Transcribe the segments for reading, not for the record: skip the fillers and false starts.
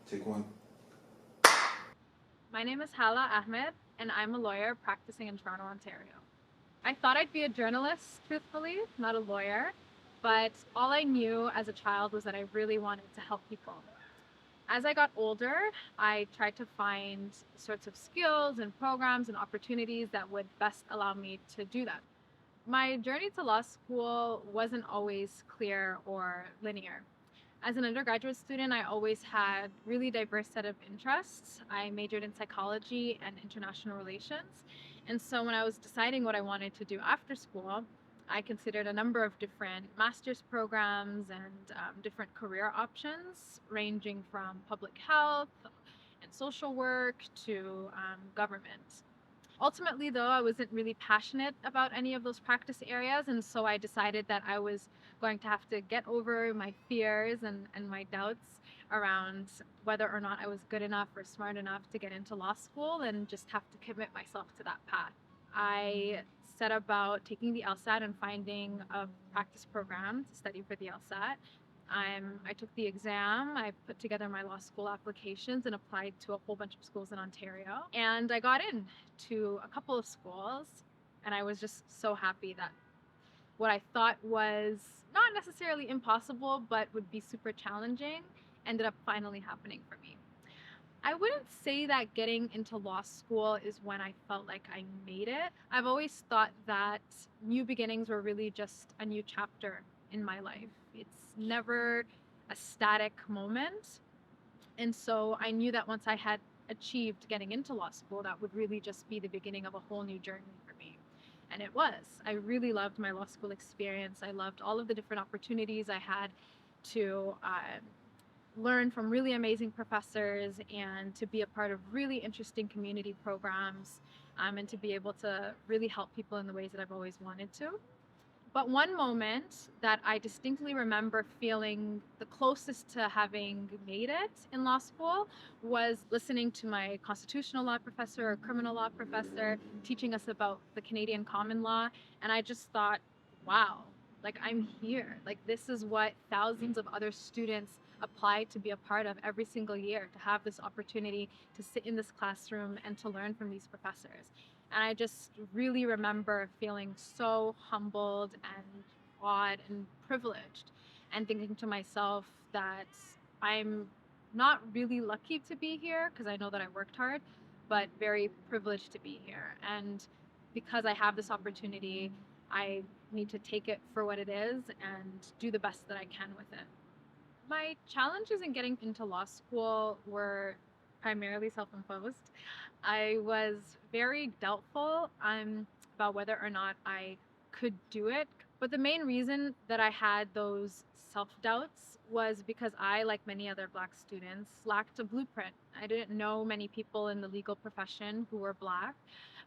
Take one. My name is Halla Ahmed, and I'm a lawyer practicing in Toronto, Ontario. I thought I'd be a journalist, truthfully, not a lawyer, but all I knew as a child was that I really wanted to help people. As I got older, I tried to find sorts of skills and programs and opportunities that would best allow me to do that. My journey to law school wasn't always clear or linear. As an undergraduate student, I always had really diverse set of interests. I majored in psychology and international relations. And so when I was deciding what I wanted to do after school, I considered a number of different master's programs and different career options, ranging from public health and social work to government. Ultimately, though, I wasn't really passionate about any of those practice areas, and so I decided that I was going to have to get over my fears and my doubts around whether or not I was good enough or smart enough to get into law school and just have to commit myself to that path. I set about taking the LSAT and finding a practice program to study for the LSAT. I took the exam, I put together my law school applications and applied to a whole bunch of schools in Ontario. And I got in to a couple of schools, and I was just so happy that what I thought was not necessarily impossible, but would be super challenging, ended up finally happening for me. I wouldn't say that getting into law school is when I felt like I made it. I've always thought that new beginnings were really just a new chapter in my life. It's never a static moment. And so I knew that once I had achieved getting into law school, that would really just be the beginning of a whole new journey for me. And it was. I really loved my law school experience. I loved all of the different opportunities I had to learn from really amazing professors and to be a part of really interesting community programs, and to be able to really help people in the ways that I've always wanted to. But one moment that I distinctly remember feeling the closest to having made it in law school was listening to my constitutional law professor or criminal law professor teaching us about the Canadian common law. And I just thought, wow, like I'm here. Like this is what thousands of other students apply to be a part of every single year, to have this opportunity to sit in this classroom and to learn from these professors. And I just really remember feeling so humbled and awed and privileged, and thinking to myself that I'm not really lucky to be here because I know that I worked hard, but very privileged to be here. And because I have this opportunity, I need to take it for what it is and do the best that I can with it. My challenges in getting into law school were primarily self imposed. I was very doubtful about whether or not I could do it. But the main reason that I had those self doubts was because I, like many other Black students, lacked a blueprint. I didn't know many people in the legal profession who were Black.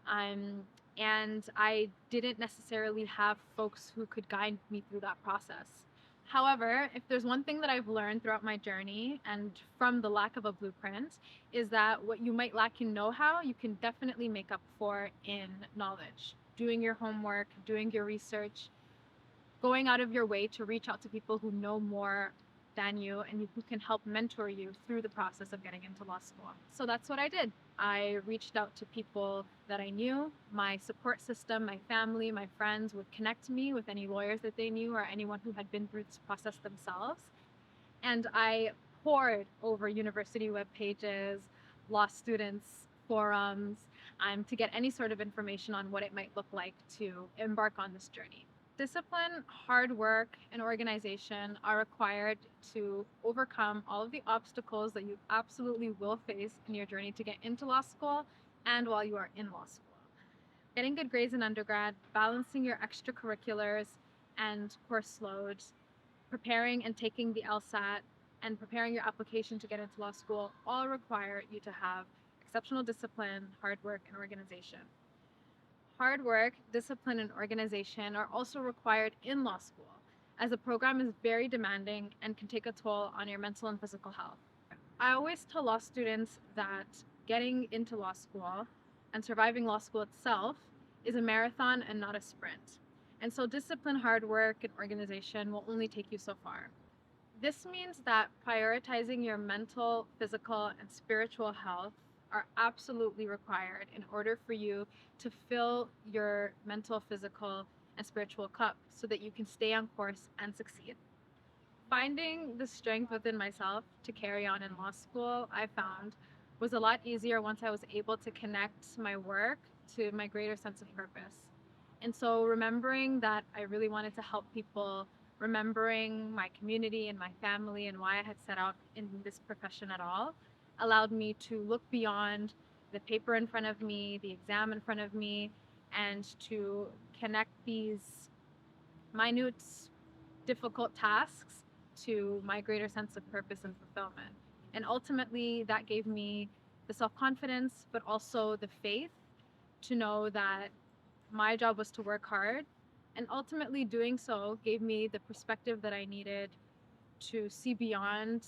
Um, and I didn't necessarily have folks who could guide me through that process. However, if there's one thing that I've learned throughout my journey and from the lack of a blueprint, is that what you might lack in know how, you can definitely make up for in knowledge. Doing your homework, doing your research, going out of your way to reach out to people who know more than you and who can help mentor you through the process of getting into law school. So that's what I did. I reached out to people that I knew. My support system, my family, my friends would connect me with any lawyers that they knew or anyone who had been through this process themselves. And I pored over university web pages, law students forums, to get any sort of information on what it might look like to embark on this journey. Discipline, hard work, and organization are required to overcome all of the obstacles that you absolutely will face in your journey to get into law school and while you are in law school. Getting good grades in undergrad, balancing your extracurriculars and course loads, preparing and taking the LSAT, and preparing your application to get into law school all require you to have exceptional discipline, hard work, and organization. Hard work, discipline, and organization are also required in law school, as the program is very demanding and can take a toll on your mental and physical health. I always tell law students that getting into law school and surviving law school itself is a marathon and not a sprint. And so discipline, hard work, and organization will only take you so far. This means that prioritizing your mental, physical, and spiritual health are absolutely required in order for you to fill your mental, physical, and spiritual cup so that you can stay on course and succeed. Finding the strength within myself to carry on in law school, I found, was a lot easier once I was able to connect my work to my greater sense of purpose. And so, remembering that I really wanted to help people, remembering my community and my family and why I had set out in this profession at all, allowed me to look beyond the paper in front of me, the exam in front of me, and to connect these minute difficult tasks to my greater sense of purpose and fulfillment. And ultimately, that gave me the self confidence, but also the faith to know that my job was to work hard. And ultimately, doing so gave me the perspective that I needed to see beyond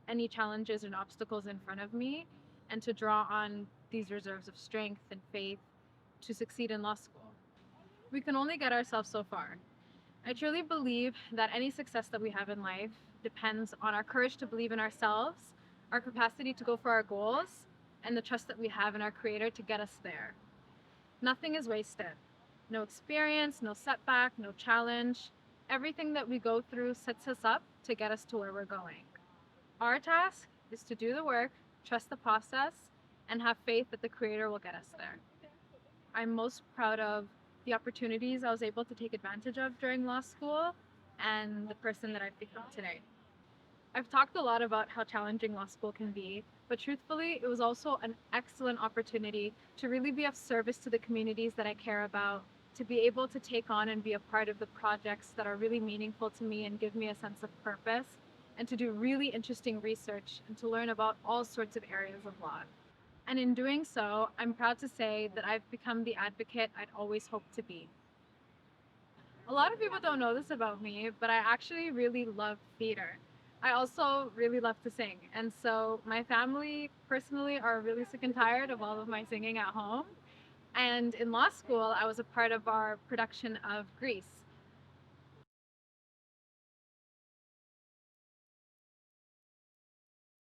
any challenges and obstacles in front of me and to draw on these reserves of strength and faith to succeed in law school. We can only get ourselves so far. I truly believe that any success that we have in life depends on our courage to believe in ourselves, our capacity to go for our goals, and the trust that we have in our Creator to get us there. Nothing is wasted. No experience, no setback, no challenge. Everything that we go through sets us up to get us to where we're going. Our task is to do the work, trust the process, and have faith that the Creator will get us there. I'm most proud of the opportunities I was able to take advantage of during law school and the person that I've become today. I've talked a lot about how challenging law school can be, but truthfully, it was also an excellent opportunity to really be of service to the communities that I care about, to be able to take on and be a part of the projects that are really meaningful to me and give me a sense of purpose, and to do really interesting research and to learn about all sorts of areas of law. And in doing so, I'm proud to say that I've become the advocate I'd always hoped to be. A lot of people don't know this about me, but I actually really love theater. I also really love to sing. And so my family personally are really sick and tired of all of my singing at home. And in law school, I was a part of our production of Grease.